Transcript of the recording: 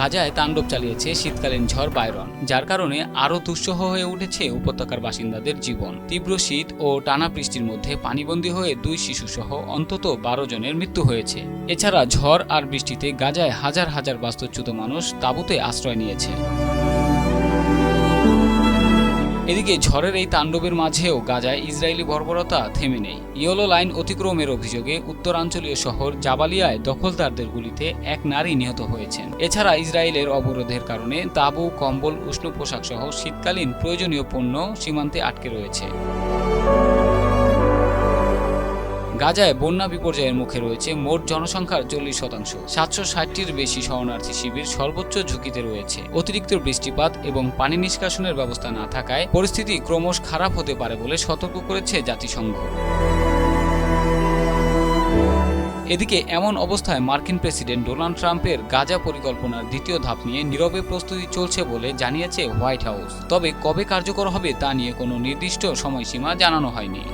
গাজায় তাণ্ডব চালিয়েছে শীতকালীন ঝড় বায়রন, যার কারণে আরও দুঃসহ হয়ে উঠেছে উপত্যকার বাসিন্দাদের জীবন। তীব্র শীত ও টানা বৃষ্টির মধ্যে পানিবন্দী হয়ে 2 শিশুসহ অন্তত 12 জনের মৃত্যু হয়েছে। এছাড়া ঝড় আর বৃষ্টিতে গাজায় হাজার হাজার বাস্তুচ্যুত মানুষ তাঁবুতে আশ্রয় নিয়েছে। এদিকে ঝড়ের এই তাণ্ডবের মাঝেও গাজায় ইসরায়েলি বর্বরতা থেমে নেই। ইয়েলো লাইন অতিক্রমের অভিযোগে উত্তরাঞ্চলীয় শহর জাবালিয়ায় দখলদারদের গুলিতে এক নারী নিহত হয়েছেন। এছাড়া ইসরায়েলের অবরোধের কারণে তাঁবু, কম্বল, উষ্ণ পোশাক সহ শীতকালীন প্রয়োজনীয় পণ্য সীমান্তে আটকে রয়েছে। গাজায় বন্যা বিপর্যয়ের মুখে রয়েছে মোট জনসংখ্যার 40%। 760টির বেশি শরণার্থী শিবির সর্বোচ্চ ঝুঁকিতে রয়েছে। অতিরিক্ত বৃষ্টিপাত এবং পানি নিষ্কাশনের ব্যবস্থা না থাকায় পরিস্থিতি ক্রমশ খারাপ হতে পারে বলে সতর্ক করেছে জাতিসংঘ। এদিকে এমন অবস্থায় মার্কিন প্রেসিডেন্ট ডোনাল্ড ট্রাম্পের গাজা পরিকল্পনার দ্বিতীয় ধাপ নিয়ে নীরবে প্রস্তুতি চলছে বলে জানিয়েছে হোয়াইট হাউস। তবে কবে কার্যকর হবে তা নিয়ে কোনো নির্দিষ্ট সময়সীমা জানানো হয়নি।